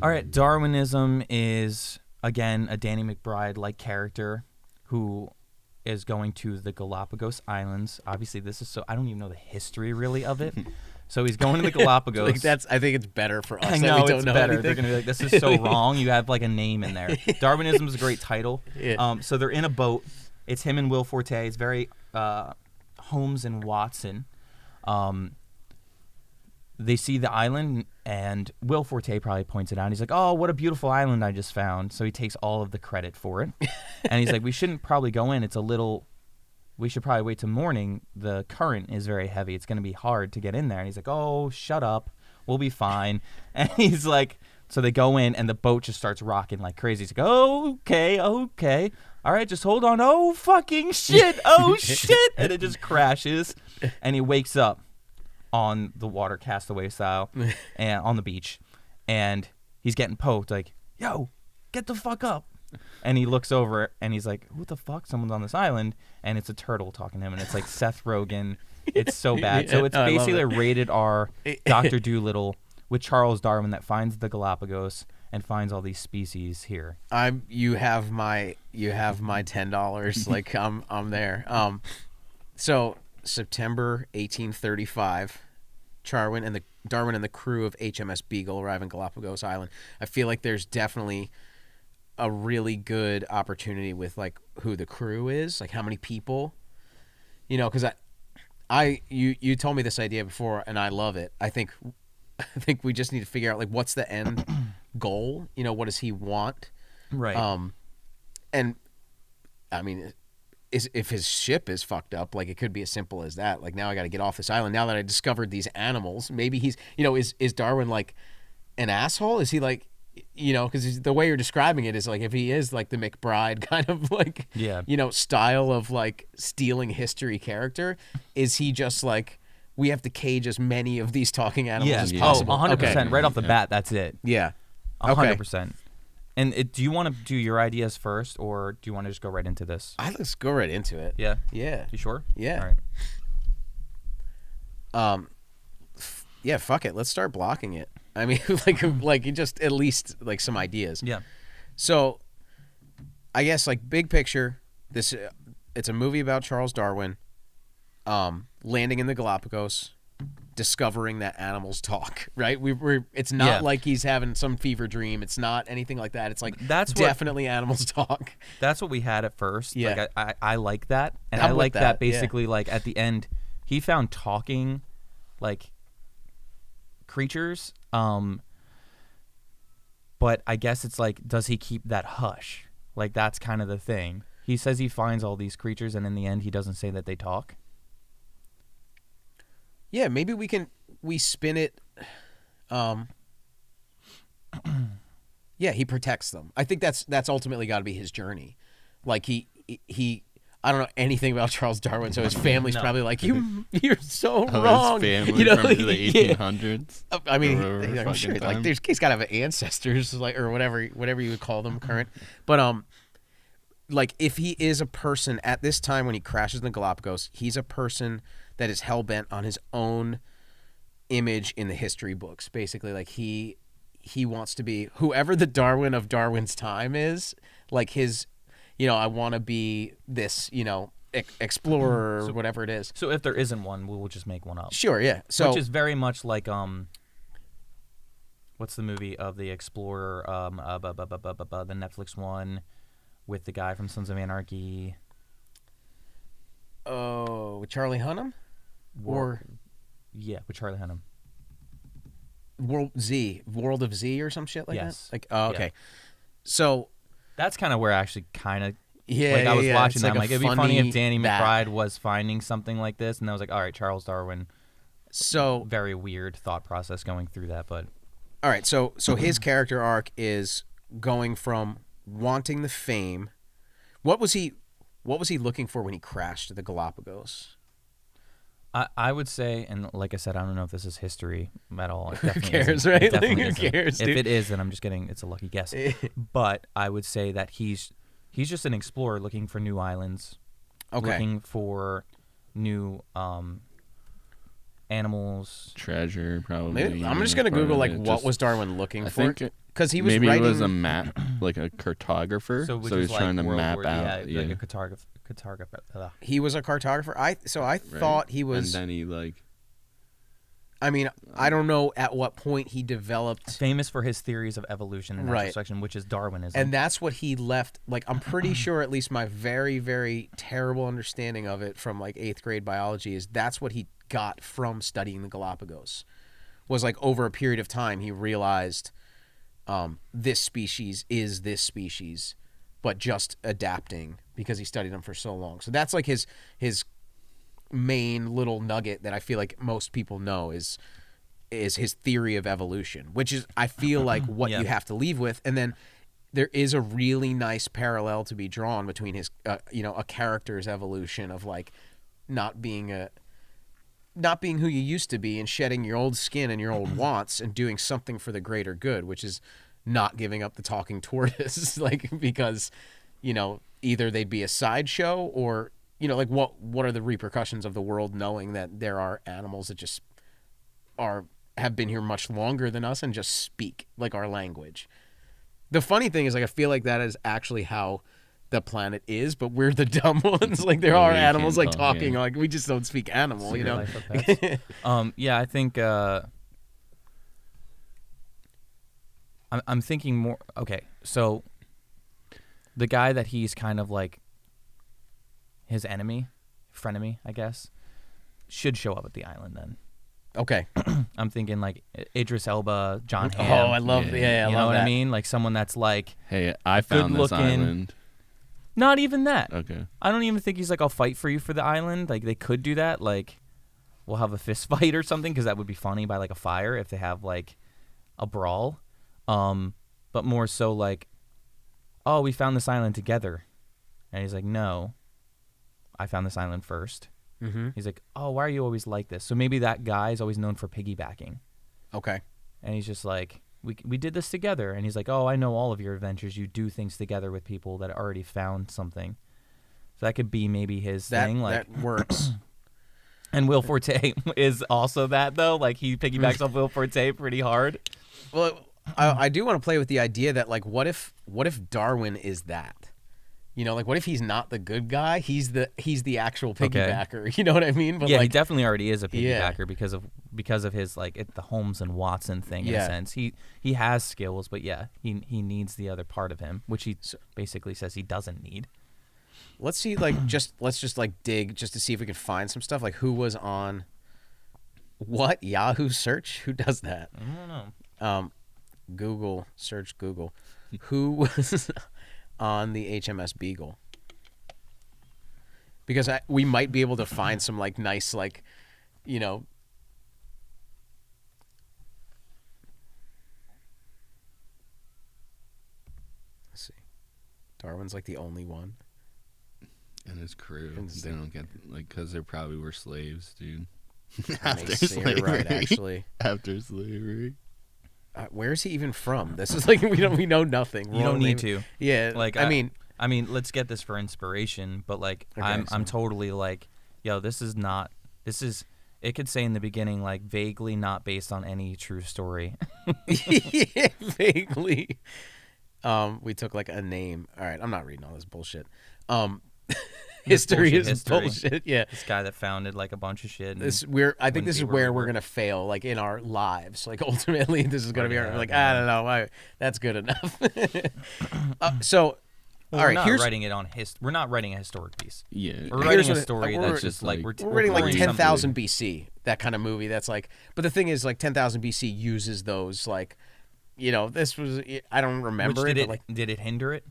All right, Darwinism is, again, a Danny McBride-like character who is going to the Galapagos Islands. Obviously, this is I don't even know the history really of it. So he's going to the Galapagos. I think it's better for us. I know, we don't it's know better. anything. They're going to be like, this is so wrong. You have like a name in there. Darwinism is a great title. Yeah. So they're in a boat. It's him and Will Forte. It's very Holmes and Watson. They see the island, and Will Forte probably points it out. He's like, oh, what a beautiful island I just found. So he takes all of the credit for it. And he's like, we shouldn't probably go in. We should probably wait till morning. The current is very heavy. It's going to be hard to get in there. And he's like, oh, shut up. We'll be fine. And he's like, so they go in, and the boat just starts rocking like crazy. He's like, okay. All right, just hold on. Oh, fucking shit. Oh, shit. And it just crashes, and he wakes up on the water, castaway style, and on the beach. And he's getting poked like, yo, get the fuck up. And he looks over, and he's like, who the fuck? Someone's on this island. And it's a turtle talking to him, and it's like Seth Rogen. It's so bad. So it's basically a rated R Dr. Dolittle with Charles Darwin that finds the Galapagos and finds all these species here. You have my $10. Like I'm there. So September 1835, Darwin and the crew of HMS Beagle arrive in Galapagos Island. I feel like there's definitely a really good opportunity with like who the crew is, like how many people, because you told me this idea before, and I love it. I think we just need to figure out like what's the end goal. What does he want? Right. And I mean, if his ship is fucked up, like it could be as simple as that. Like now I got to get off this island. Now that I discovered these animals, maybe he's, is Darwin like an asshole? Is he like, because the way you're describing it is like if he is like the McBride kind of like, style of like stealing history character, is he just like, we have to cage as many of these talking animals as possible? 100%. Okay. Right off the bat, that's it. Yeah. 100%. And do you want to do your ideas first, or do you want to just go right into this? Let's go right into it. Yeah? Yeah. You sure? Yeah. All right. Yeah, fuck it. Let's start blocking it. I mean, like just at least like some ideas. Yeah. So, I guess like big picture, it's a movie about Charles Darwin, landing in the Galapagos, discovering that animals talk. Right? It's not like he's having some fever dream. It's not anything like that. It's like definitely animals talk. That's what we had at first. Yeah. Like I like that, and I'm I like with that basically. Like at the end, he found talking, like creatures. But I guess it's like, does he keep that hush? Like that's kind of the thing. He says he finds all these creatures, and in the end, he doesn't say that they talk. Yeah, maybe we spin it. Yeah, he protects them. I think that's ultimately got to be his journey. Like he I don't know anything about Charles Darwin, so his family's probably like, you're so wrong. His family from the 1800s. I mean, I'm sure like he's got to have ancestors, like, or whatever you would call them, current. But like if he is a person at this time when he crashes in the Galapagos, he's a person that is hell bent on his own image in the history books. Basically, like he wants to be whoever the Darwin of Darwin's time is, like his. I want to be this, explorer or whatever it is. So if there isn't one, we'll just make one up. Sure, yeah. So which is very much like what's the movie of the explorer? The Netflix one with the guy from Sons of Anarchy. Oh, with Charlie Hunnam, with Charlie Hunnam. World of Z, or some shit like that. Like, oh, okay. Yeah. So. That's kind of where I actually kind of I was watching that. Like I'm like, it'd be funny if Danny McBride was finding something like this, and I was like, all right, Charles Darwin. So very weird thought process going through that, but all right. So his character arc is going from wanting the fame. What was he looking for when he crashed the Galapagos? I would say, and like I said, I don't know if this is history at all. Who cares, right? Who cares, dude? If it is, then I'm just kidding. It's a lucky guess. But I would say that he's just an explorer looking for new islands, looking for new animals, treasure, probably. Maybe, I'm just gonna Google like what was Darwin looking for. because he was maybe writing. he was a map, like a cartographer. So, which so is he's like trying to World map War, out. like a cartographer. He was a cartographer. I thought he was. And then he like. I mean, I don't know at what point he developed. Famous for his theories of evolution and natural selection, which is Darwinism. And that's what he left. Like, I'm pretty sure, at least my very, very terrible understanding of it from like 8th grade biology is that's what he got from studying the Galapagos. Was like over a period of time he realized this species is this species, but just adapting because he studied them for so long. So that's like his main little nugget that I feel like most people know is his theory of evolution, which is I feel like what you have to leave with. And then there is a really nice parallel to be drawn between his a character's evolution of like not being who you used to be and shedding your old skin and your old wants and doing something for the greater good, which is not giving up the talking tortoise, like because either they'd be a sideshow or like what are the repercussions of the world knowing that there are animals that just have been here much longer than us and just speak like our language. The funny thing is, like, I feel like that is actually how the planet is, but we're the dumb ones. Like there are animals like talking, like we just don't speak animal, Yeah, I think I'm thinking more. Okay, so the guy that he's kind of like his frenemy, I guess, should show up at the island then. Okay. I'm thinking like Idris Elba, John Oh, Hamm. I love I you love know what that. I mean? Like someone that's like, hey, I found this island. Not even that. Okay. I don't even think he's like, I'll fight for you for the island. Like they could do that. Like we'll have a fist fight or something because that would be funny by like a fire if they have like a brawl. But more so like, oh, we found this island together. And he's like, no, I found this island first. Mm-hmm. He's like, oh, why are you always like this? So maybe that guy is always known for piggybacking. Okay. And he's just like, we did this together. And he's like, oh, I know all of your adventures. You do things together with people that already found something. So that could be maybe his thing. Like, that works. And Will Forte is also that, though. Like, he piggybacks off Will Forte pretty hard. Well, I do want to play with the idea that, like, what if Darwin is that? Like, what if he's not the good guy? He's the actual piggybacker. Okay. You know what I mean? But yeah, like, he definitely already is a piggybacker because of his like the Holmes and Watson thing in a sense. He has skills, but he needs the other part of him, which he basically says he doesn't need. Let's see, like, let's just like dig just to see if we can find some stuff. Like, who was on what Yahoo search? Who does that? I don't know. Google search Google. Who was on the HMS Beagle? Because we might be able to find some like nice like, Let's see. Darwin's like the only one. And his crew, they don't get like because there probably were slaves, dude. After slavery, right? Actually, after slavery. Where is he even from? This is like we know nothing. You don't need to. Yeah, like I mean, let's get this for inspiration. But like, okay, I'm totally like, yo, this is. It could say in the beginning like vaguely not based on any true story. Yeah, vaguely. We took like a name. All right, I'm not reading all this bullshit. History is bullshit. Yeah, this guy that founded like a bunch of shit. I think this is where we're gonna fail, like in our lives. Like ultimately, this is gonna be our. Like I don't know. That's good enough. So, all right. We're not writing it on We're not writing a historic piece. Yeah, we're writing a story that's just like we're writing like 10,000 BC. That kind of movie. That's like. But the thing is, like 10,000 BC uses those like, this was. I don't remember it. Did it hinder it?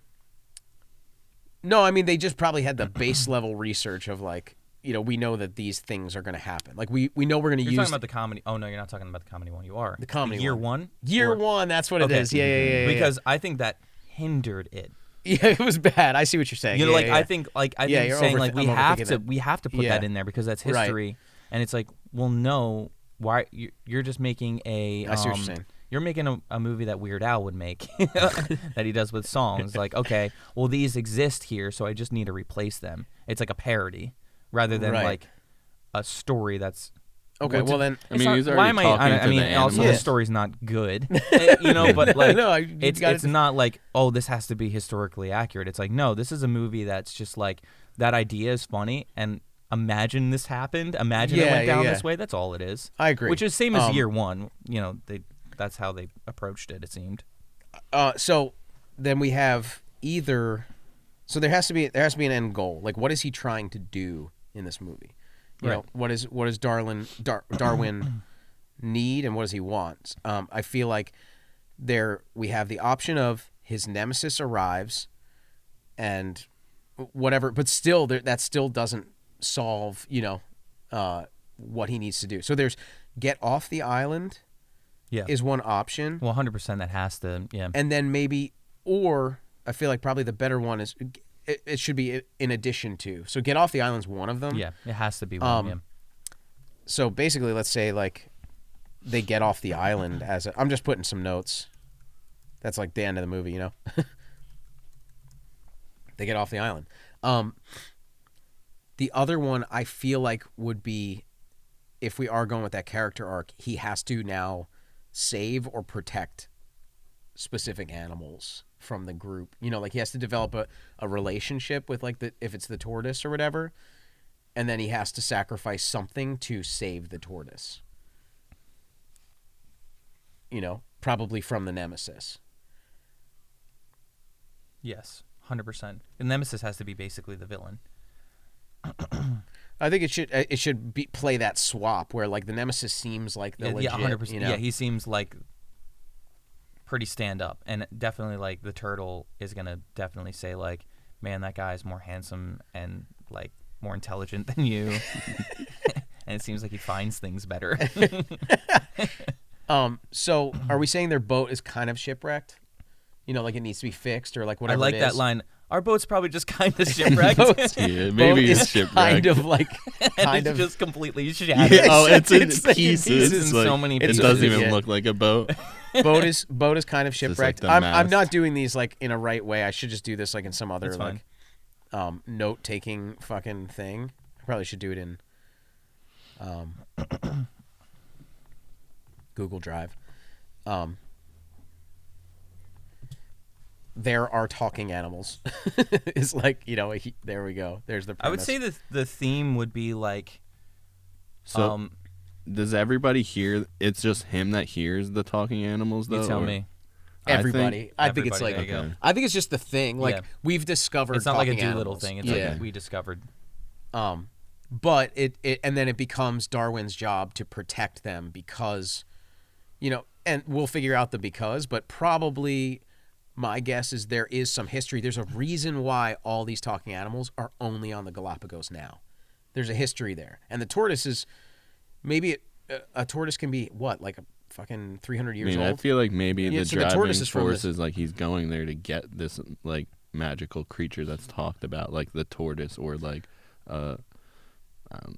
No, I mean they just probably had the base level research of like, we know that these things are going to happen. Like we know we're going to use. You're talking about the comedy. Oh no, you're not talking about the comedy one. You are the comedy year one. Year one. That's what it is. Yeah. Because I think that hindered it. Yeah, it was bad. I see what you're saying. I think saying like we have to put that in there because that's history, right. And it's like, well, no, why you're just making a. I see what you're saying. You're making a movie that Weird Al would make that he does with songs. Like, okay, well, these exist here, so I just need to replace them. It's like a parody rather than like a story that's Okay, well then, I mean, he's already why am talking I to mean, the also animals. the story's not good, but like No, it's not like, oh, this has to be historically accurate. It's like, no, this is a movie that's just like, that idea is funny, and imagine this happened. Imagine it went down this way. That's all it is. I agree. Which is same as Year One. That's how they approached it. It seemed. So then we have either. So there has to be an end goal. Like, what is he trying to do in this movie? You know, what does Darwin need, and what does he want? I feel like we have the option of his nemesis arrives, and whatever, but still that still doesn't solve what he needs to do. So there's get off the island. Yeah. Is one option. Well, 100% that has to. Yeah. And then maybe, or I feel like probably the better one is. It should be in addition to. So get off the island's one of them. Yeah, it has to be one. Yeah. So basically, let's say like they get off the island I'm just putting some notes. That's like the end of the movie, They get off the island. The other one I feel like would be, if we are going with that character arc, he has to now save or protect specific animals from the group. Like he has to develop a relationship with like if it's the tortoise or whatever, and then he has to sacrifice something to save the tortoise. Probably from the nemesis. Yes, 100%. The nemesis has to be basically the villain. I think it should play that swap where like the nemesis seems like the legit. 100%. Yeah, he seems like pretty stand up, and definitely like the turtle is gonna definitely say like, man, that guy's more handsome and like more intelligent than you. And it seems like he finds things better. So are we saying their boat is kind of shipwrecked? Like it needs to be fixed, or like whatever. I like it that is. line. Our boat's probably just kind of shipwrecked. Yeah, maybe it's shipwrecked. Kind of like and it's just completely shattered. Yeah, oh, it's in it's like pieces. in Like, so many it pieces. doesn't even Yeah. look like a boat. boat is kind of shipwrecked. Just like the I'm not mast. doing these like in a right way. I should just do this like in some other That's fine. like note taking fucking thing. I probably should do it in Google Drive. There are talking animals. It's like, there we go. There's the premise. I would say the theme would be like, So, does everybody hear? It's just him that hears the talking animals, though. you tell or- me. everybody. I think it's Everybody, like, there you go. I think it's just the thing. Like Yeah. we've discovered. It's not like a talking Doolittle animals. thing. It's yeah. like we discovered. But it and then it becomes Darwin's job to protect them because, and we'll figure out the because, but probably my guess is there is some history. There's a reason why all these talking animals are only on the Galapagos now. There's a history there. And the tortoise is, maybe a tortoise can be, what, like a fucking 300 years old? I feel like maybe the so the driving tortoise is from force this- is like he's going there to get this like magical creature that's talked about, like the tortoise, or like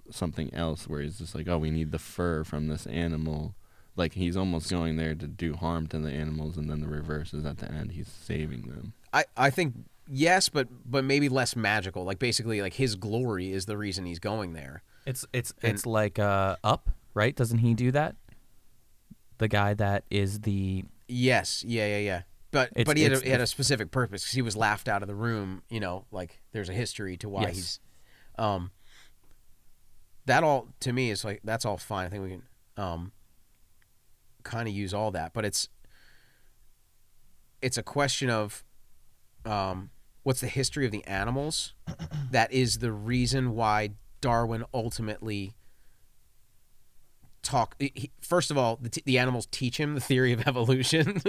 something else where he's just like, oh, we need the fur from this animal. Like he's almost going there to do harm to the animals, and then the reverse is at the end he's saving them. I think yes, but maybe less magical. Like basically, like his glory is the reason he's going there. It's like Up, right? Doesn't he do that? The guy that is the Yes, yeah. But he had a specific purpose because he was laughed out of the room. Like there's a history to why Yes. he's. That all to me is like that's all fine. I think we can kind of use all that, but it's a question of what's the history of the animals. That is the reason why Darwin ultimately first of all, the animals teach him the theory of evolution.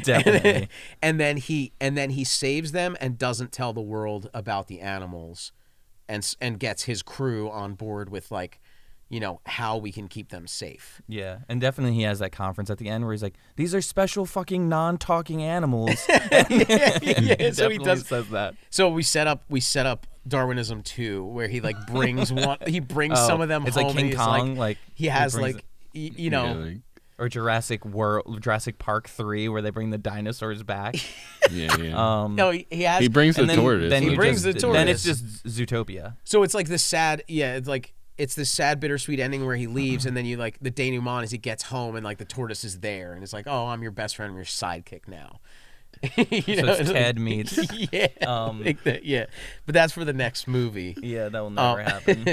Definitely. and then he saves them and doesn't tell the world about the animals, and gets his crew on board with like, how we can keep them safe. Yeah, and definitely he has that conference at the end where he's like, "These are special fucking non-talking animals." Yeah, so he does. says that. So we set up Darwinism 2, where he like brings some of them It's home. like King and he's Kong, like he has brings like Yeah, like, or Jurassic Park 3, where they bring the dinosaurs back. yeah. no, he has. He brings the And then- tortoise. Then He you brings just- the tortoise. Then it's just Zootopia. So it's like the sad. Yeah, it's like it's this sad, bittersweet ending where he leaves, and then you like the denouement is he gets home and like the tortoise is there, and it's like, oh, I'm your best friend, I'm your sidekick now. It's Ted meets. Yeah, but that's for the next movie. Yeah, that will never happen.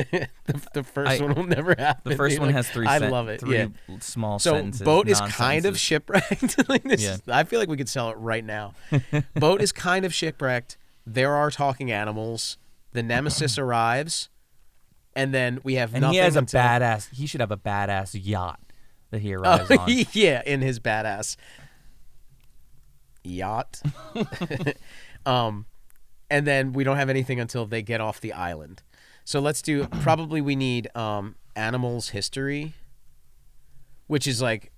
The first one will never happen. The first one has three. I love it. Three small sentences. So Boat is kind of shipwrecked. Like this, I feel like we could sell it right now. Boat is kind of shipwrecked. There are talking animals. The nemesis arrives, and then we have nothing. He has badass. He should have a badass yacht that he arrives on. Yeah, in his badass yacht. And then we don't have anything until they get off the island. So let's do, probably we need animals history, which is like,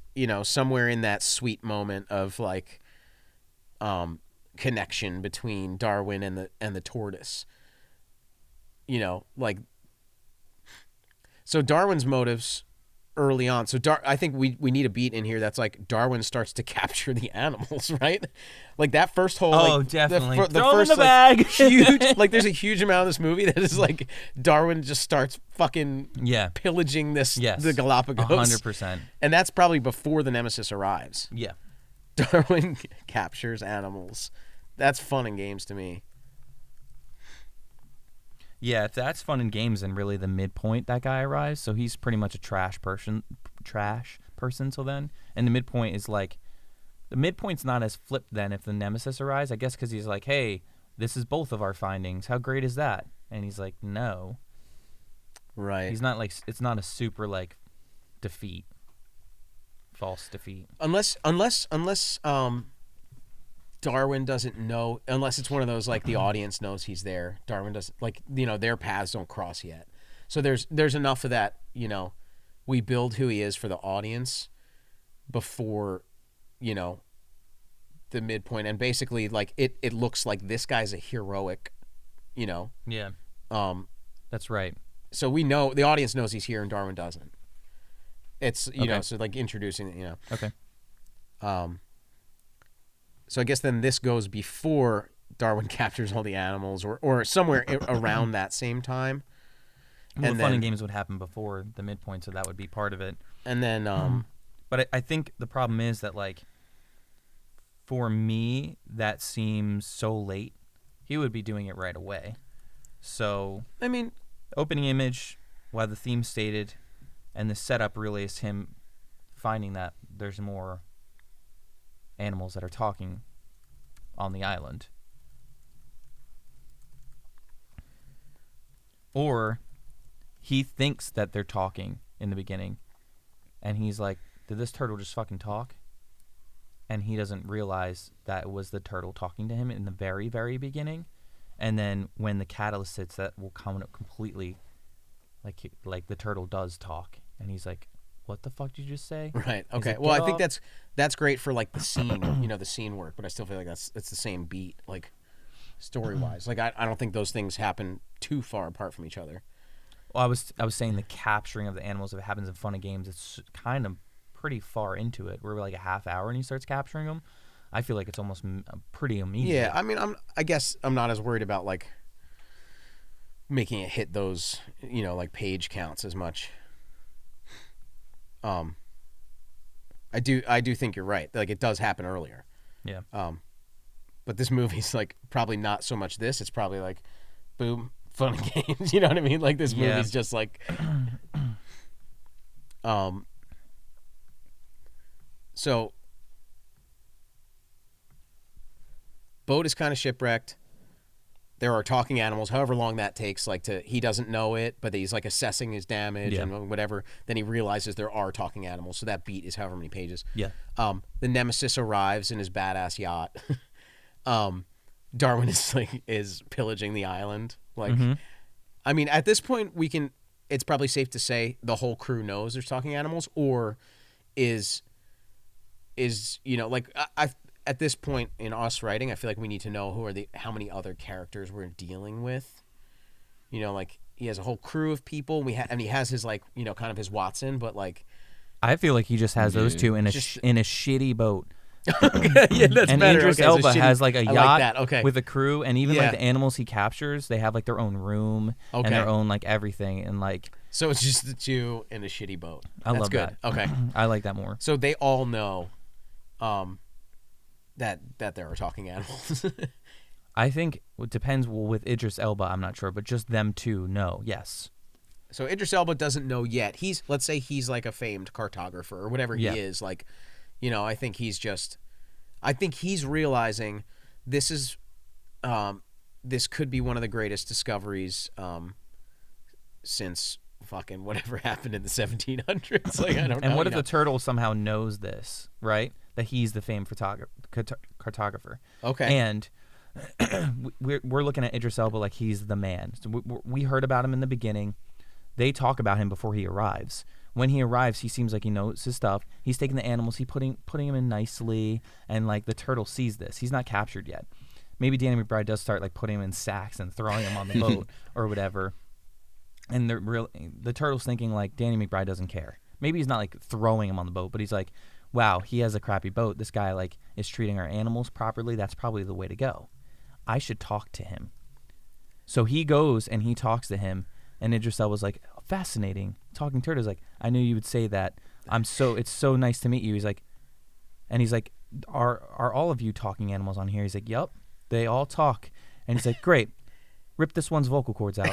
somewhere in that sweet moment of like connection between Darwin and the tortoise. Like, so Darwin's motives early on. So I think we need a beat in here that's like Darwin starts to capture the animals, right? Like that first whole. Oh, like, definitely. The Throw first, them in the bag. Huge. Like there's a huge amount of this movie that is like Darwin just starts fucking pillaging the Galapagos. 100%. And that's probably before the nemesis arrives. Yeah. Darwin captures animals. That's fun and games to me. Yeah, if that's fun in games, and really the midpoint that guy arrives, so he's pretty much a trash person till then. And the midpoint is like, the midpoint's not as flipped then if the nemesis arrives, I guess, because he's like, hey, this is both of our findings. How great is that? And he's like, no. Right. He's not like, it's not a super like defeat, false defeat. Unless Darwin doesn't know, unless it's one of those like the audience knows he's there. Darwin doesn't, like, their paths don't cross yet. So there's enough of that, we build who he is for the audience before, the midpoint. And basically like it looks like this guy's a heroic, Yeah. That's right. So we know, the audience knows he's here and Darwin doesn't. It's, Okay. So like introducing it, Okay. So I guess then this goes before Darwin captures all the animals, or somewhere around that same time. Well, And fun then- and games would happen before the midpoint, so that would be part of it. And then, But I think the problem is that, like, for me, that seems so late. He would be doing it right away. So, I mean, opening image, while the theme stated, and the setup really is him finding that there's more animals that are talking on the island. Or he thinks that they're talking in the beginning, and he's like, did this turtle just fucking talk? And he doesn't realize that it was the turtle talking to him in the very, very beginning. And then when the catalyst hits, that will come up completely, like the turtle does talk, and he's like, what the fuck did you just say? right. He's Okay. like, Well, I "Get think off." that's great for like the scene, the scene work, but I still feel like it's the same beat, like story-wise. Like I don't think those things happen too far apart from each other. Well, I was saying the capturing of the animals, if it happens in fun and games, it's kind of pretty far into it. We're like a half hour and he starts capturing them. I feel like it's almost pretty immediate. Yeah, I mean, I guess I'm not as worried about like making it hit those, like page counts as much. I do think you're right. Like it does happen earlier. Yeah. But this movie's like probably not so much this. It's probably like, boom, fun and games. You know what I mean? Like this movie's just like, so boat is kind of shipwrecked. There are talking animals, however long that takes, like he doesn't know it, but he's like assessing his damage and whatever. Then he realizes there are talking animals. So that beat is however many pages. Yeah. The nemesis arrives in his badass yacht. Darwin is pillaging the island. Like, I mean, at this point it's probably safe to say the whole crew knows there's talking animals, or is like at this point in us writing, I feel like we need to know how many other characters we're dealing with. Like he has a whole crew of people. And he has his like, kind of his Watson, but like, I feel like he just has those two in a shitty boat. Yeah, that's and better. Idris Okay, Elba so has like a I yacht like that. Okay. with a crew, and even like the animals he captures, they have like their own room and their own like everything, and like So it's just the two in a shitty boat. I That's love good. that. Okay. I like that more. So they all know that there are talking animals. I think it depends. Well, with Idris Elba, I'm not sure, but just them two know. Yes. So Idris Elba doesn't know yet. Let's say he's like a famed cartographer or whatever he is. Like, I think he's realizing this is, this could be one of the greatest discoveries since fucking whatever happened in the 1700s. Like, I don't know. And what if the turtle somehow knows this, right? That he's the famed cartographer. Okay. And we're looking at Idris Elba like he's the man. So we heard about him in the beginning. They talk about him before he arrives. When he arrives, he seems like he knows his stuff. He's taking the animals, he's putting them in nicely, and like the turtle sees this. He's not captured yet. Maybe Danny McBride does start like putting him in sacks and throwing him on the boat or whatever. And the turtle's thinking like Danny McBride doesn't care. Maybe he's not like throwing him on the boat, but he's like, wow, he has a crappy boat. This guy like is treating our animals properly. That's probably the way to go. I should talk to him. So he goes and he talks to him, and Idris Elba's like, fascinating. Talking turtle's like, I knew you would say that. It's so nice to meet you. He's like, are all of you talking animals on here? He's like, yup, they all talk. And he's like, great. Rip this one's vocal cords out.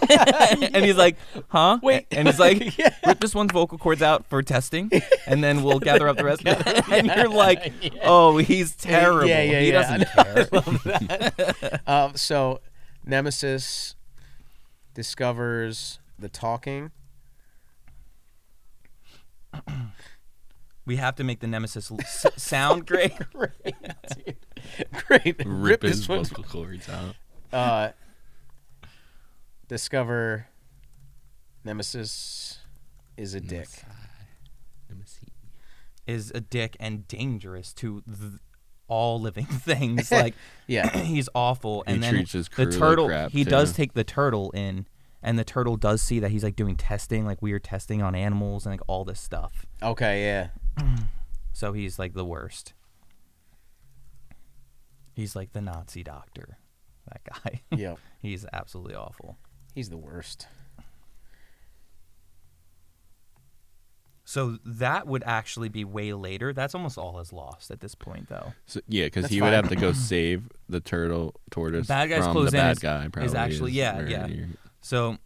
And he's like, huh? Wait. And he's like, rip this one's vocal cords out for testing, and then we'll gather up the rest of it. And you're like, oh, he's terrible. He doesn't care. I love that. So Nemesis discovers the talking. We have to make the Nemesis sound great. Great. Rip his vocal cords out. Discover Nemesis is a dick. Is a dick and dangerous to all living things. Like, he's awful. And then treats his crew the turtle, like crap, he too. does take the turtle in, and the turtle does see that he's like doing testing, like weird testing on animals and like all this stuff. Okay, yeah. So he's like the worst. He's like the Nazi doctor. That guy. Yep. He's absolutely awful. He's the worst. So that would actually be way later. That's almost all is lost at this point, though. So, yeah, because That's he fine. would have to go save the turtle tortoise Bad guys from close the in bad is- guy. Probably is actually yeah. where So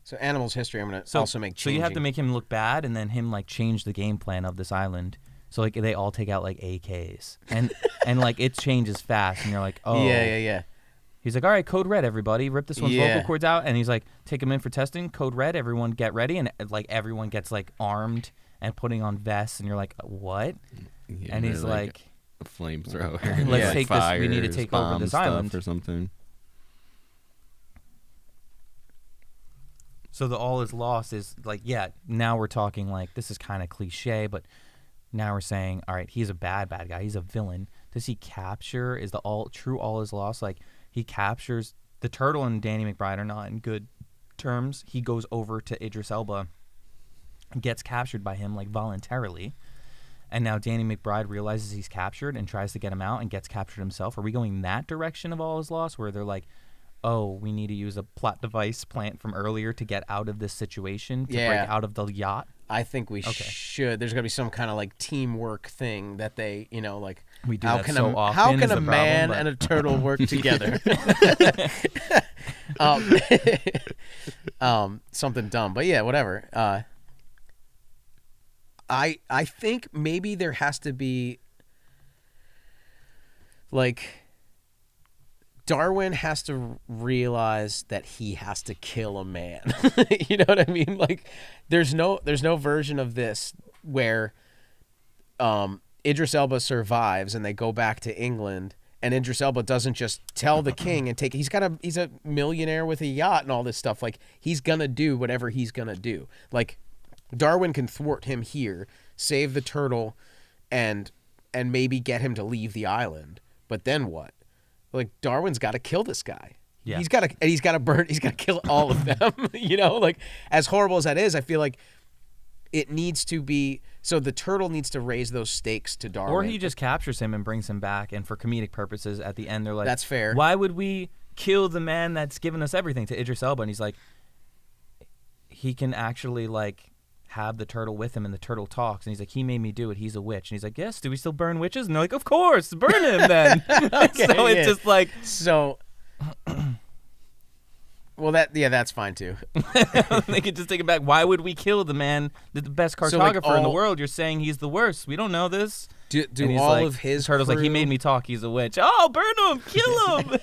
So Animals History, I'm going to also make So you have to make him look bad, and then him like change the game plan of this island. So like they all take out like AKs, and like it changes fast, and you're like, oh Yeah. He's like, all right, code red, everybody, rip this one's Yeah. vocal cords out, and he's like, take him in for testing, code red, everyone get ready, and like everyone gets like armed and putting on vests, and you're like, what? Yeah, and he's they're like, a flamethrower. let's Like take this. We need to fires, take over bomb this stuff island or something. So the all is lost is like, yeah, now we're talking like this is kind of cliche, but now we're saying, all right, he's a bad guy. He's a villain. Does he capture? Is the true all is lost? Like he captures the turtle, and Danny McBride are not in good terms. He goes over to Idris Elba, gets captured by him like voluntarily. And now Danny McBride realizes he's captured and tries to get him out and gets captured himself. Are we going that direction of all is lost where they're like, oh, we need to use a plot device plant from earlier to get out of this situation, to break out of the yacht? I think we should. There's got to be some kind of like teamwork thing that they, like We do how that can so a, often how is can the a man problem, and a turtle work together? Something dumb, but yeah, whatever. I think maybe there has to be like Darwin has to realize that he has to kill a man. You know what I mean? Like there's no version of this where Idris Elba survives and they go back to England and Idris Elba doesn't just tell the king and take he's a millionaire with a yacht and all this stuff. Like he's gonna do whatever he's gonna do. Like Darwin can thwart him here, save the turtle, and maybe get him to leave the island. But then what? Like Darwin's got to kill this guy. Yeah. He's got to kill all of them. Like as horrible as that is, I feel like it needs to be, so the turtle needs to raise those stakes to Darwin. Or he just captures him and brings him back, and for comedic purposes, at the end they're like, that's fair. Why would we kill the man that's given us everything, to Idris Elba? And he's like, he can actually like have the turtle with him, and the turtle talks, and he's like, he made me do it, he's a witch. And he's like, yes, do we still burn witches? And they're like, of course, burn him then. Okay, so it's just like, so well, that's fine too. they could just take it back. Why would we kill the man, the best cartographer in the world? You're saying he's the worst. We don't know this. Do and all like, of his the turtle's like, he made me talk, he's a witch. Oh, burn him, kill him.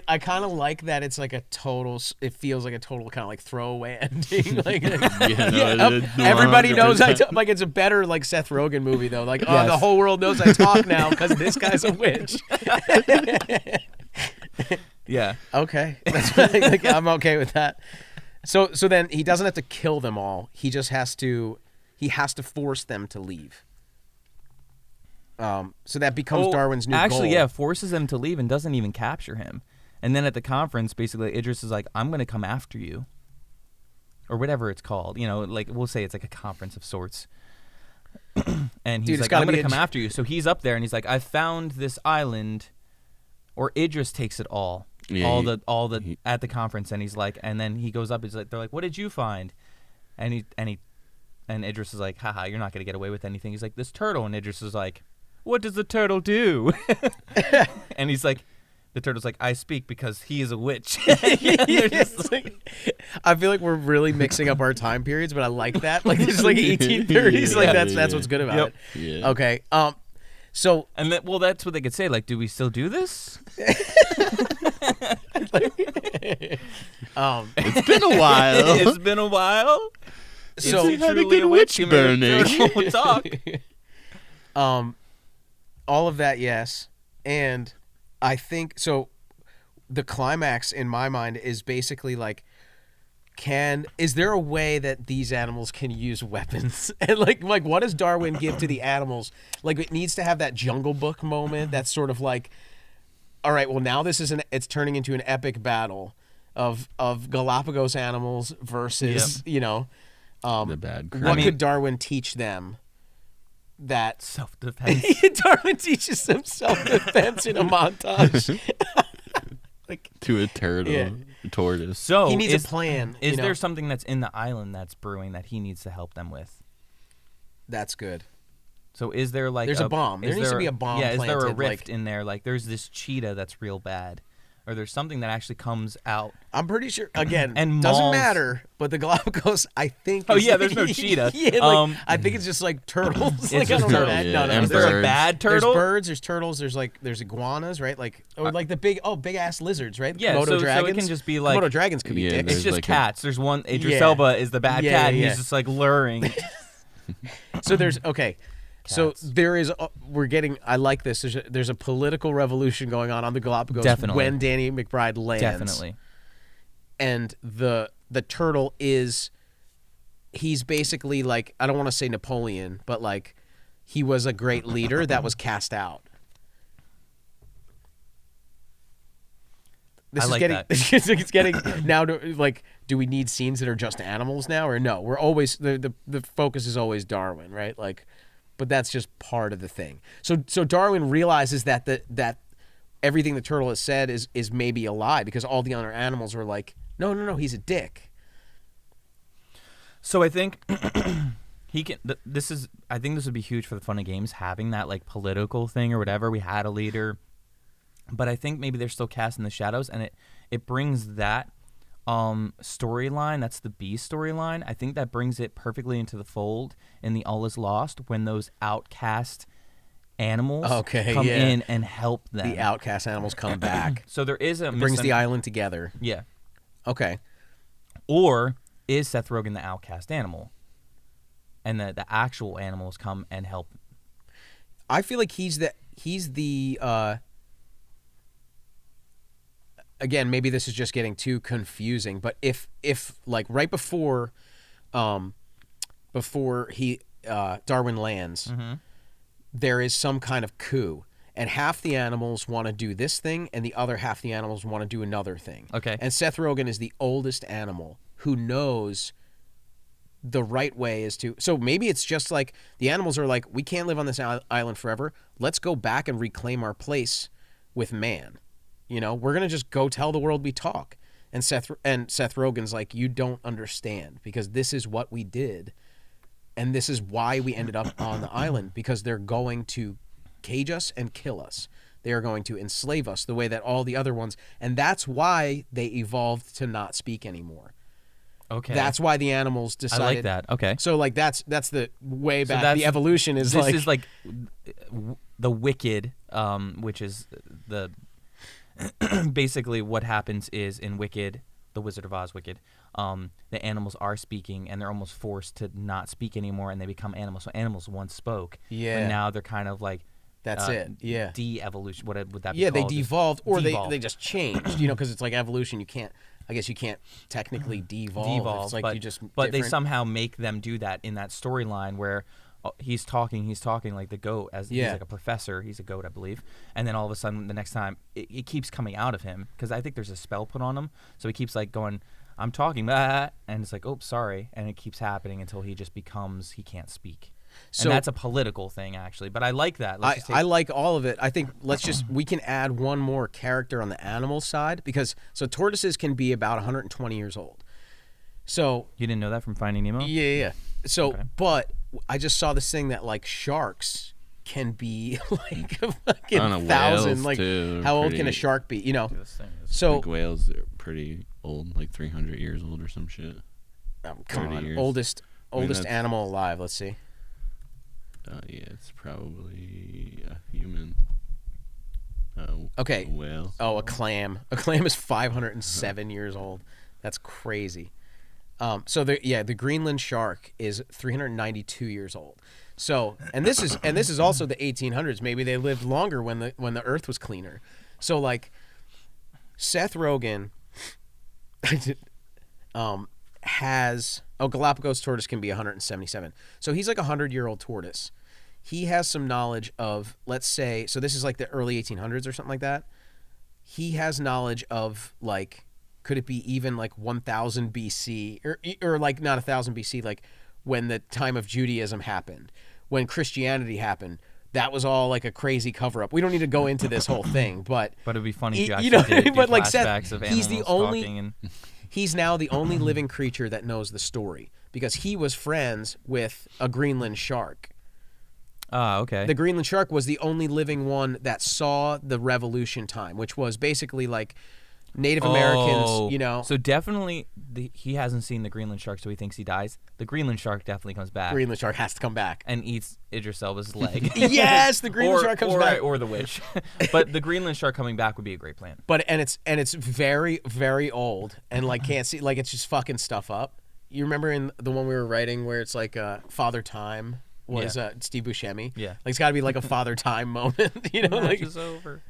I kind of like that. It's like a total. It feels like a total kind of like throwaway ending. Like, everybody knows like it's a better like Seth Rogen movie though. Like, oh, the whole world knows I talk now because this guy's a witch. Yeah. Okay. That's like, I'm okay with that. So then he doesn't have to kill them all. He just has to. He has to force them to leave. So that becomes Darwin's new goal. Yeah, forces them to leave and doesn't even capture him. And then at the conference, basically, Idris is like, I'm going to come after you. Or whatever it's called. You know, like, we'll say it's like a conference of sorts. And he's like, I'm going to come after you. So he's up there, and he's like, I found this island. Or Idris takes it all. Yeah, at the conference. And he's like, and then he goes up, he's like, they're like, what did you find? And Idris is like, haha, you're not going to get away with anything. He's like, this turtle. And Idris is like, what does the turtle do? And he's like, the turtle's like, I speak because he is a witch. Like, I feel like we're really mixing up our time periods, but I like that. Like, this is like 1830s. Like, that's what's good about it. Yeah. Okay. So. And that's what they could say. Like, do we still do this? It's been a while. It's been a while. So it's truly a witch burning. Talk. All of that, yes. And I think, so the climax in my mind is basically like, is there a way that these animals can use weapons? And like what does Darwin give to the animals? Like, it needs to have that Jungle Book moment that's sort of like, all right, well, now it's turning into an epic battle of Galapagos animals versus, the bad crew. What could Darwin teach them? That self-defense. Darwin teaches them self-defense in a montage. Like, to a turtle, tortoise. So he needs a plan. Is there something that's in the island that's brewing that he needs to help them with? That's good. So is there like there's a bomb? There needs to be a bomb. Yeah, planted, is there a rift in there? Like, there's this cheetah that's real bad. Or there's something that actually comes out. I'm pretty sure. Again, and doesn't matter. But the Galapagos, I think. There's no cheetah. I think it's just like turtles. It's like, just turtles. Yeah, no. Is there a bad turtle? There's birds. There's turtles. There's iguanas, right? Like, or like the big ass lizards, right? Yeah. Komodo dragons. So it can just be like Komodo dragons could be dicks. It's just cats. There's one. Idris Elba is the bad cat. And he's just like luring. So there's okay. Cats. So there is. I like this. There's a political revolution going on the Galapagos. Definitely. When Danny McBride lands. Definitely. And the turtle is. He's basically like, I don't want to say Napoleon, but like, he was a great leader that was cast out. I like that. It's getting now to like, do we need scenes that are just animals now, or no? We're always the focus is always Darwin, right? Like. But that's just part of the thing. So Darwin realizes that that everything the turtle has said is maybe a lie, because all the other animals are like, no, he's a dick. So I think he can. I think this would be huge for the fun of games, having that like political thing or whatever. We had a leader, but I think maybe they're still cast in the shadows, and it brings that storyline. That's the B storyline. I think that brings it perfectly into the fold in the All Is Lost, when those outcast animals come in and help them. The outcast animals come back. So there is brings the island together. Yeah. Okay. Or is Seth Rogen the outcast animal, and the actual animals come and help? I feel like he's the again, maybe this is just getting too confusing, but if like right before he Darwin lands, mm-hmm. there is some kind of coup, and half the animals want to do this thing, and the other half the animals want to do another thing. Okay. And Seth Rogen is the oldest animal who knows the right way is to. So maybe it's just like the animals are like, we can't live on this island forever. Let's go back and reclaim our place with man. You know, we're going to just go tell the world we talk. And Seth Rogen's like, you don't understand, because this is what we did. And this is why we ended up on the island, because they're going to cage us and kill us. They are going to enslave us the way that all the other ones. And that's why they evolved to not speak anymore. Okay. That's why the animals decided. I like that. Okay. So like that's the way back. So the evolution is this like. This is like the Wicked, which is the basically what happens is in Wicked, the Wizard of Oz Wicked, the animals are speaking and they're almost forced to not speak anymore, and they become animals. So animals once spoke, Yeah. but now they're kind of like That's it. Yeah. de-evolution. What would that be Yeah, called? they devolved, or Devolved. they just changed. You know, because it's like evolution. You can't. I guess you can't technically devolve. It's like but, you just. But they different- somehow make them do that in that storyline where he's talking like the goat, as he's like a professor. He's a goat, I believe. And then all of a sudden, the next time, it keeps coming out of him, because I think there's a spell put on him. So he keeps like going, I'm talking, and it's like, oh, sorry. And it keeps happening until he just becomes, he can't speak. So And that's a political thing, actually. But I like that. I like all of it. I think we can add one more character on the animal side, because so tortoises can be about 120 years old. So You didn't know that from Finding Nemo? yeah. So, Okay. but I just saw this thing that like sharks can be like a fucking I don't know, 1,000. whales, Like too, are how old can a pretty- shark be? You know. This thing is- So Like whales are pretty old, like 300 years old or some shit. come 30 on, years. oldest that's- animal alive. Let's see. Yeah, it's probably a human. Okay. A whale. Oh, a clam. A clam is 507 years old. That's crazy. So the Greenland shark is 392 years old. So, and this is also the 1800s. Maybe they lived longer when the Earth was cleaner. So like, Seth Rogen, has Galapagos tortoise can be 177. So he's like a 100-year-old tortoise. He has some knowledge of, let's say, so this is like the early 1800s or something like that. He has knowledge of like, could it be even like 1000 BC or like not 1000 BC, like when the time of Judaism happened, when Christianity happened. That was all like a crazy cover up. We don't need to go into this whole thing, but it'd be funny if you you actually know, did do but like flashbacks Seth, of he's the animals only talking and he's now the only living creature that knows the story, because he was friends with a Greenland shark. okay. The Greenland shark was the only living one that saw the revolution time, which was basically like Native Americans, you know. So definitely, he hasn't seen the Greenland shark, so he thinks he dies. The Greenland shark definitely comes back Greenland shark has to come back. and eats Idris Elba's leg. Yes, the Greenland shark comes back. Or the witch. But the Greenland shark coming back would be a great plan. But and it's very, very old and like can't see, like it's just fucking stuff up. You remember in the one we were writing where it's like Father Time was Steve Buscemi? Yeah. Like it's got to be like a Father Time moment, you know? Match Like is over.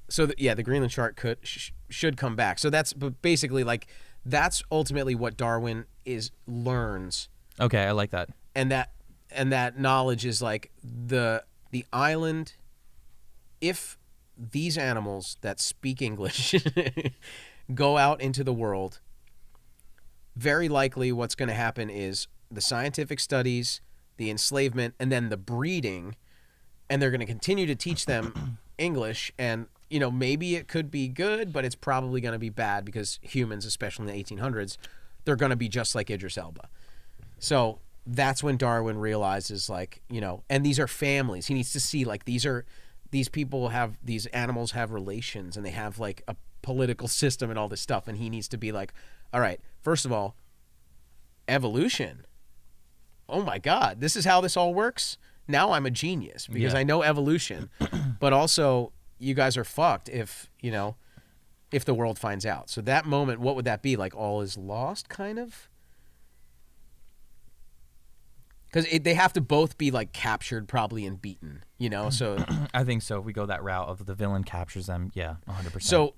so the Greenland shark should come back. So but basically like that's ultimately what Darwin learns, Okay, I like that. and that knowledge is like the island. If these animals that speak English go out into the world, very likely what's going to happen is the scientific studies, the enslavement, and then the breeding, and they're going to continue to teach them English. And you know, maybe it could be good, but it's probably going to be bad, because humans, especially in the 1800s, they're going to be just like Idris Elba. So that's when Darwin realizes, like, you know, and these are families. He needs to see, like, these animals have relations, and they have like a political system and all this stuff. And he needs to be like, all right, first of all, evolution. Oh my God, this is how this all works. Now I'm a genius because I know evolution, but also you guys are fucked if the world finds out. So that moment, what would that be? Like all is lost, kind of? Because they have to both be like captured probably and beaten, you know? So I think so. If we go that route of the villain captures them, yeah, 100%. So,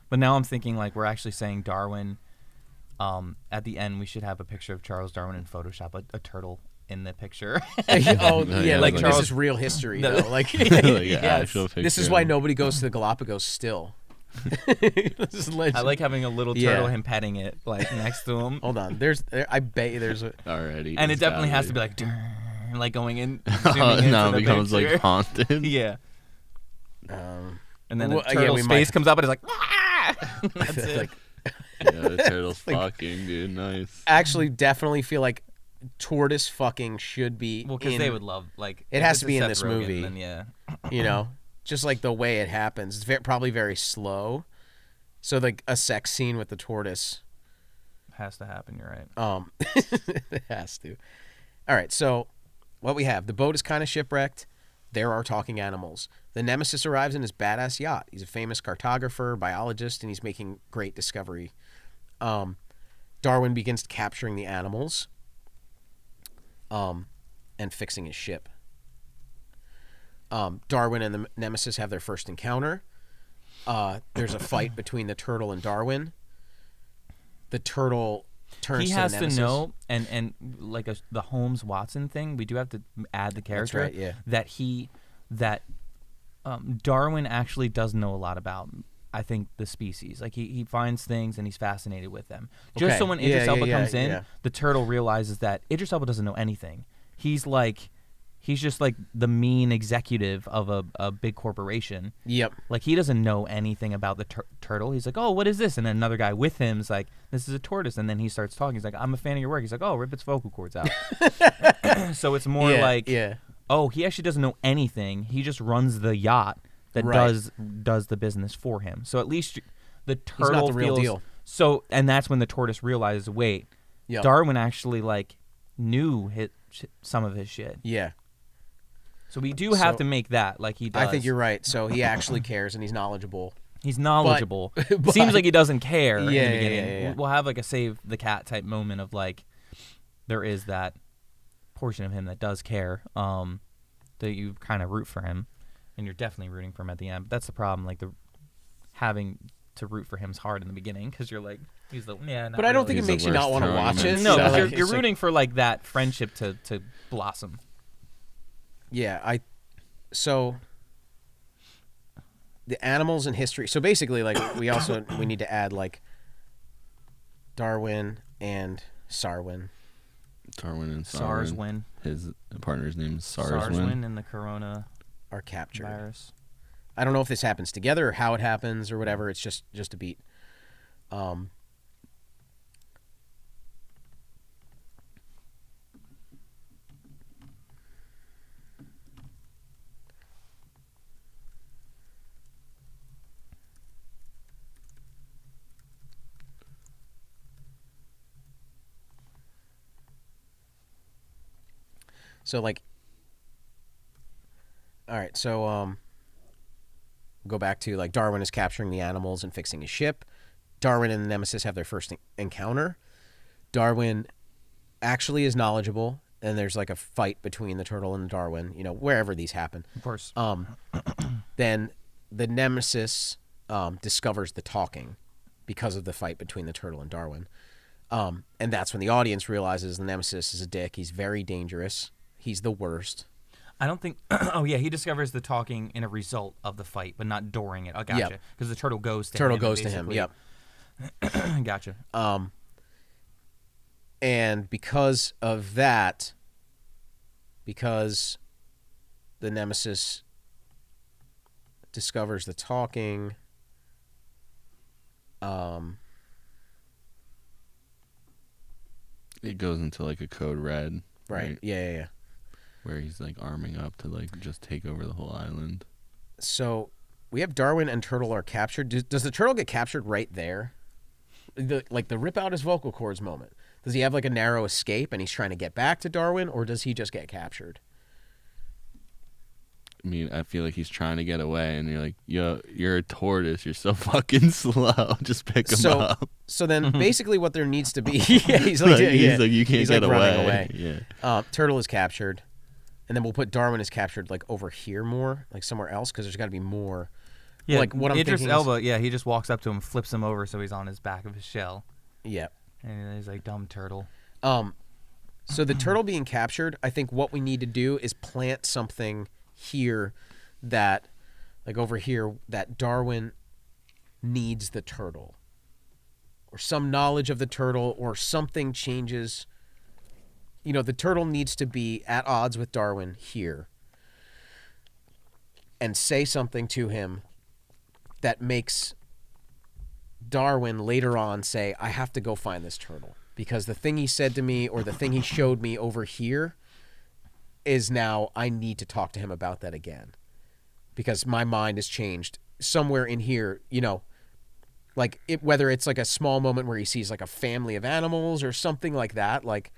but now I'm thinking like we're actually saying Darwin. At the end, we should have a picture of Charles Darwin in Photoshop, a turtle in the picture. yeah, like Charles- this is real history, though. Like, Like an actual this is picture. why nobody goes to the Galapagos still. This is legend. I like having a little Yeah. turtle, him petting it like next to him. Hold on. I bet you there's a. Already. And it it's definitely gotta has to be like, "Durr," like going in, zooming into now the it becomes picture. like haunted. Yeah. And then Well, the turtle's we face might- comes up and it's like, "Ah!" That's it. like, Yeah, the turtle's fucking, dude. Nice. actually, definitely feel like tortoise fucking should be. Well, because in, they would love like. It if has it's to a be in Seth this Rogen, movie. Then yeah. You know, just like the way it happens. It's probably very slow. So like a sex scene with the tortoise. Has to happen. You're right. It has to. All right, so what we have, the boat is kind of shipwrecked. There are talking animals. The nemesis arrives in his badass yacht. He's a famous cartographer, biologist, and he's making great discovery. Darwin begins capturing the animals and fixing his ship. Darwin and the nemesis have their first encounter. There's a fight between the turtle and Darwin. The turtle turns He to has the to nemesis. know, and like the Holmes Watson thing, we do have to add the character right, yeah. that Darwin actually does know a lot about. I think the species, like he finds things and he's fascinated with them. Just Okay. so when Yeah, Idris Elba yeah, comes in, yeah. the turtle realizes that Idris Elba doesn't know anything. He's just like the mean executive of a big corporation. Yep. Like he doesn't know anything about the turtle. He's like, "Oh, what is this?" And then another guy with him is like, "This is a tortoise." And then he starts talking. He's like, "I'm a fan of your work." He's like, "Oh, rip its vocal cords out." So it's more like, oh, he actually doesn't know anything. He just runs the yacht that Right. does the business for him. So at least the He's not turtle the real feels deal. so. And that's when the tortoise realizes, wait, Yep. Darwin actually like knew some of his shit. Yeah. So we do have So- to make that like he does. I think you're right. So he actually cares and he's knowledgeable. He's knowledgeable. but- Seems like he doesn't care in the Yeah, beginning. yeah. We'll have like a save the cat type moment of like there is that portion of him that does care. That you kind of root for him, and you're definitely rooting for him at the end. But that's the problem. Like the having to root for him is hard in the beginning because you're like he's the not But I don't think He's it the makes you not worst want to throwing watch him it. in. no, So, because like, you're it's like- rooting for like that friendship to blossom. Yeah, so the animals in history. So basically, like we need to add like Darwin and Sarwin. Darwin and SARS Sarwin. win. His partner's name is SARS Sarswin. win in the corona Are captured. virus. I don't know if this happens together or how it happens or whatever. It's just a beat. So like, all right. So go back to like Darwin is capturing the animals and fixing his ship. Darwin and the nemesis have their first encounter. Darwin actually is knowledgeable, and there's like a fight between the turtle and Darwin. You know, wherever these happen. Of course. Then the nemesis discovers the talking because of the fight between the turtle and Darwin. And that's when the audience realizes the nemesis is a dick. He's very dangerous. He's the worst. I don't think. Oh yeah, he discovers the talking in a result of the fight, but not during it. I gotcha. Yep. Because the turtle goes to Turtle him. goes to him. Yep. Gotcha. And because of that, because the nemesis discovers the talking, It goes into like a code red. right. Yeah. Where he's like arming up to like just take over the whole island. So we have Darwin and turtle are captured. Does the turtle get captured right there? Like the rip out his vocal cords moment. Does he have like a narrow escape and he's trying to get back to Darwin, or does he just get captured? I mean, I feel like he's trying to get away, and you're like, yo, you're a tortoise. You're so fucking slow. Just pick him up. So then basically what there needs to be, yeah, he's like, He's like, you can't He's get like running away. away. Yeah. Turtle is captured, and then we'll put Darwin is captured like over here more, like somewhere else, because there's got to be more. Yeah, like what I'm Idris thinking Elba. Yeah, he just walks up to him, flips him over, so he's on his back of his shell, Yeah. and he's like, "Dumb turtle." So the turtle being captured, I think what we need to do is plant something here that, like over here, that Darwin needs the turtle, or some knowledge of the turtle, or something changes. You know, the turtle needs to be at odds with Darwin here and say something to him that makes Darwin later on say, I have to go find this turtle because the thing he said to me or the thing he showed me over here is now I need to talk to him about that again because my mind has changed somewhere in here, you know, like whether it's like a small moment where he sees like a family of animals or something like that, like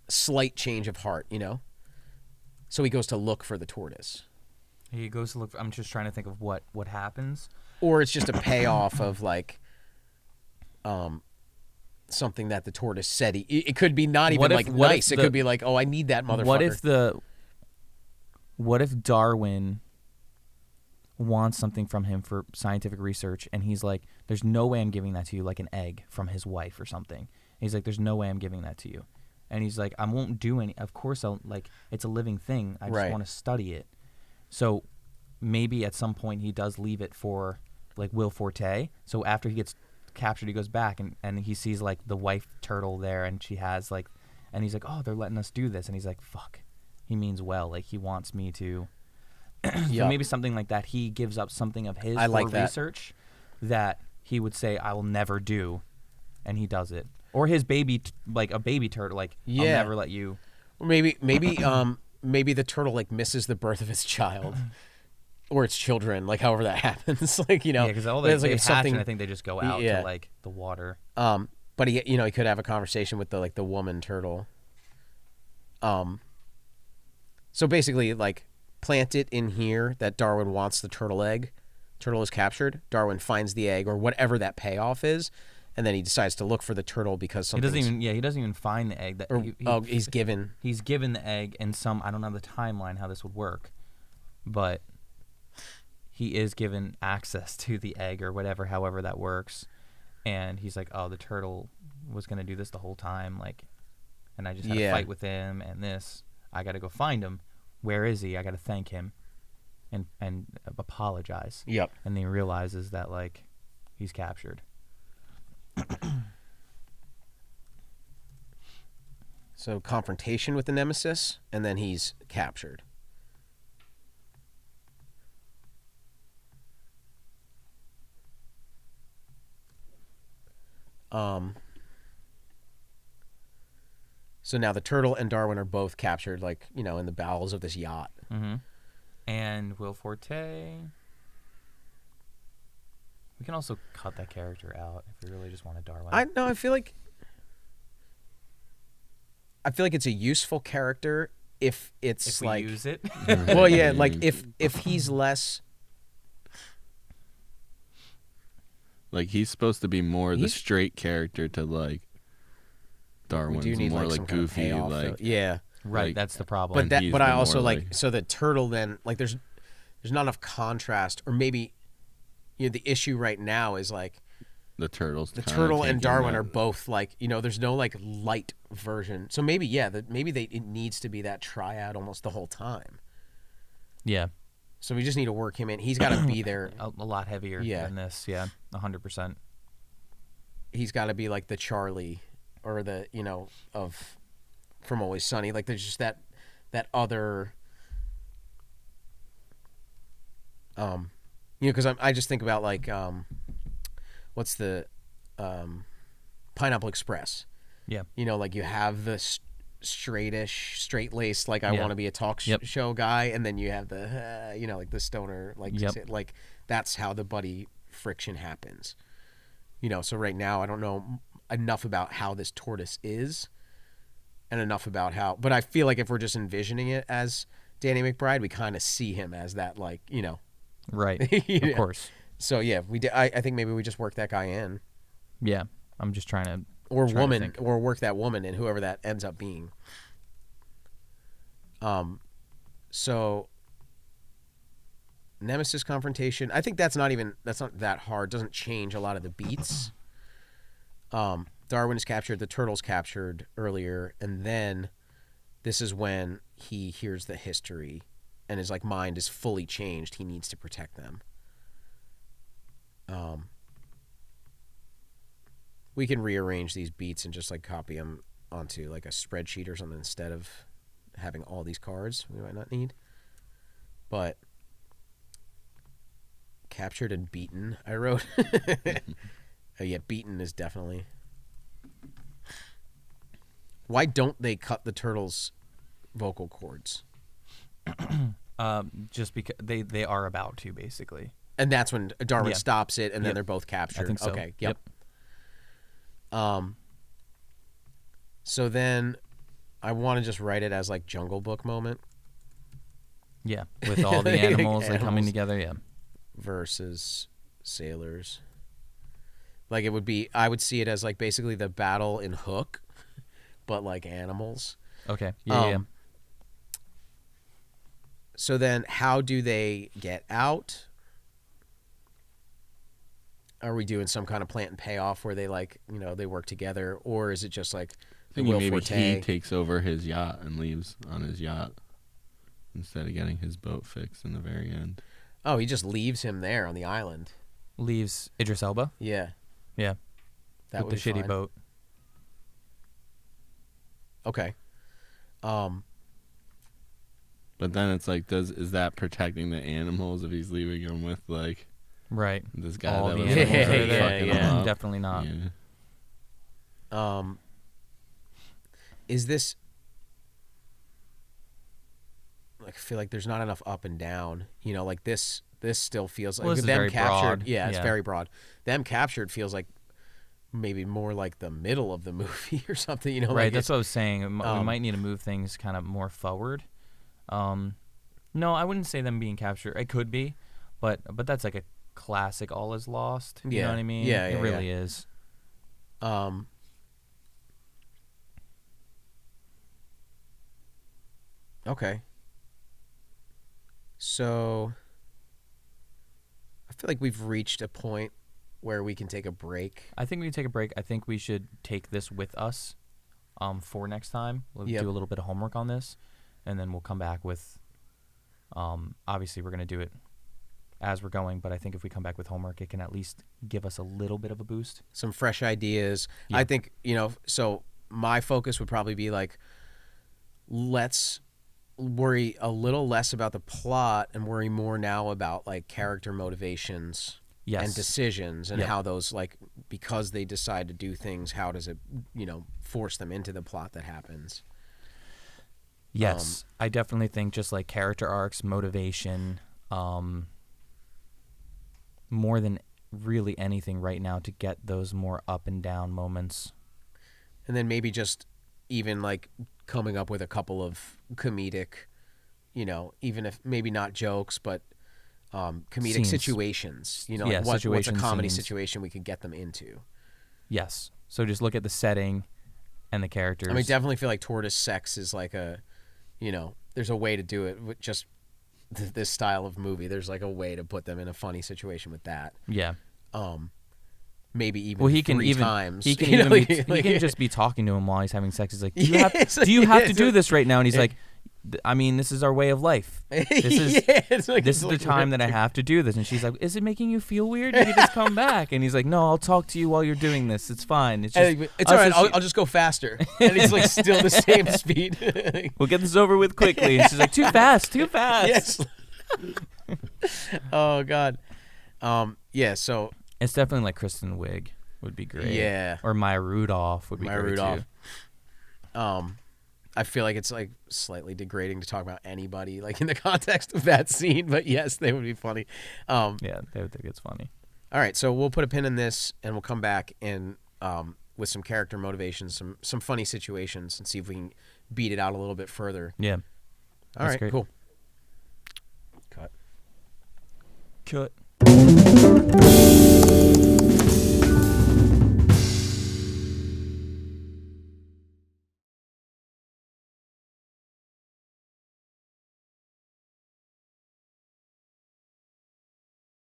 slight change of heart, you know? So he goes to look for the tortoise. He goes to look for, I'm just trying to think of what happens. Or it's just a payoff of like something that the tortoise said. It could be not even like nice. It could be like, oh, I need that motherfucker. What if Darwin wants something from him for scientific research and he's like, there's no way I'm giving that to you, like an egg from his wife or something. And he's like, there's no way I'm giving that to you. And he's like, I won't do any. Of course, I'll, like, it's a living thing. I just want to study it. So maybe at some point he does leave it for like Will Forte. So after he gets captured, he goes back and he sees like the wife turtle there, and she has like, and he's like, oh, they're letting us do this, and he's like, fuck, he means well, like he wants me to. So maybe something like that. He gives up something of his research that he would say I will never do, and he does it. Or his baby, like a baby turtle, like I'll never let you. Or maybe the turtle like misses the birth of its child. Or its children, like however that happens, like, you know, because all they hatch, something, and I think they just go out to like the water. But he could have a conversation with the woman turtle. So basically, like, plant it in here that Darwin wants the turtle egg. Turtle is captured. Darwin finds the egg or whatever that payoff is, and then he decides to look for the turtle because something. He doesn't even find the egg. He's given. He's given the egg, and I don't know the timeline how this would work, but he is given access to the egg or whatever, however that works. And he's like, oh, the turtle was going to do this the whole time. Like, and I just had to fight with him and this. I got to go find him. Where is he? I got to thank him and apologize. Yep. And then he realizes that, like, he's captured. So confrontation with the nemesis, and then he's captured. So now the turtle and Darwin are both captured, like, you know, in the bowels of this yacht. Mm-hmm. And Will Forte. We can also cut that character out if we really just want a Darwin. I feel like it's a useful character if it's we like use it. Well, yeah, like if he's less. Like, he's supposed to be more the straight character to, like, Darwin's more, like, goofy, like... Yeah. Right, like, that's the problem. But I also, like, so the turtle then, like, there's not enough contrast, or maybe, you know, the issue right now is, like... The turtle and Darwin are both, like, you know, there's no, like, light version. So maybe, it needs to be that triad almost the whole time. Yeah. So we just need to work him in. He's got to be there. A lot heavier than this, 100%. He's got to be like the Charlie or the, you know, of From Always Sunny. Like, there's just that other, you know, because I just think about, like, what's the Pineapple Express? Yeah. You know, like, you have the straight-laced, like, I want to be a talk show guy, and then you have the, you know, like, the stoner, like, like, that's how the buddy friction happens. You know, so right now I don't know enough about how this tortoise is and enough about how, but I feel like if we're just envisioning it as Danny McBride, we kind of see him as that, like, you know. Right, of course. So, yeah, I think maybe we just work that guy in. Yeah, I'm just trying to... Or work that woman in, whoever that ends up being. So Nemesis confrontation. I think that's not that hard. Doesn't change a lot of the beats. Darwin is captured. The turtle's captured earlier, and then this is when he hears the history, and his, like, mind is fully changed. He needs to protect them. We can rearrange these beats and just like copy them onto like a spreadsheet or something instead of having all these cards we might not need. But captured and beaten, I wrote. Yeah, beaten is definitely. Why don't they cut the turtles' vocal cords? Just because they are about to, basically. And that's when Darwin stops it, and then they're both captured. I think so. Okay. Yep. So then, I want to just write it as like Jungle Book moment. Yeah, with all the animals like coming together. Yeah. Versus sailors. Like it would be, I would see it as like basically the battle in Hook, but like animals. Okay. Yeah. So then, how do they get out? Are we doing some kind of plant and payoff where they like, they work together, or is it just like maybe he takes over his yacht and leaves on his yacht instead of getting his boat fixed in the very end? Oh, he just leaves him there on the island. Leaves Idris Elba? Yeah. Yeah. That with the shitty boat. Okay. But then it's like, is that protecting the animals if he's leaving them with like right this guy all that the was animals fucking them up? Definitely not. Yeah. Is this like I feel like there's not enough up and down, like this still feels like this is them very captured. broad. Yeah, it's very broad. Them captured feels like maybe more like the middle of the movie or something, Right, like that's what I was saying. We might need to move things kind of more forward. No, I wouldn't say them being captured. It could be, but that's like a classic all is lost. You know what I mean? Yeah, it really is. Okay. So I feel like we've reached a point where we can take a break. I think we can take a break. I think we should take this with us for next time. We'll do a little bit of homework on this, and then we'll come back with obviously we're going to do it as we're going, but I think if we come back with homework, it can at least give us a little bit of a boost. Some fresh ideas. Yeah. I think, so my focus would probably be like, let's worry a little less about the plot and worry more now about like character motivations and decisions and how those like, because they decide to do things, how does it, force them into the plot that happens? Yes, I definitely think just like character arcs, motivation, more than really anything right now to get those more up and down moments. And then maybe just even like coming up with a couple of comedic, even if maybe not jokes, but comedic scenes. Situations. What's a comedy situation we could get them into. Yes. So just look at the setting and the characters. I mean, definitely feel like tortoise sex is like there's a way to do it with just this style of movie. There's like a way to put them in a funny situation with that. Yeah. Maybe even he can three times. He can even he can just be talking to him while he's having sex. He's like, do you have to do this right now? And he's like, I mean, this is our way of life. This is the time that I have to do this. And she's like, is it making you feel weird? You just come back. And he's like, no, I'll talk to you while you're doing this. It's fine. It's just, it's all right. I'll just go faster. And he's like still the same speed. We'll get this over with quickly. And she's like, too fast. Yes. Oh God. Yeah. So it's definitely like Kristen Wiig would be great. Yeah. Or Maya Rudolph would be great too. I feel like it's like slightly degrading to talk about anybody like in the context of that scene, but yes, they would be funny. Yeah, they would think it's funny. All right, so we'll put a pin in this and we'll come back and with some character motivations, some funny situations, and see if we can beat it out a little bit further. Yeah. All right, great. cool. Cut.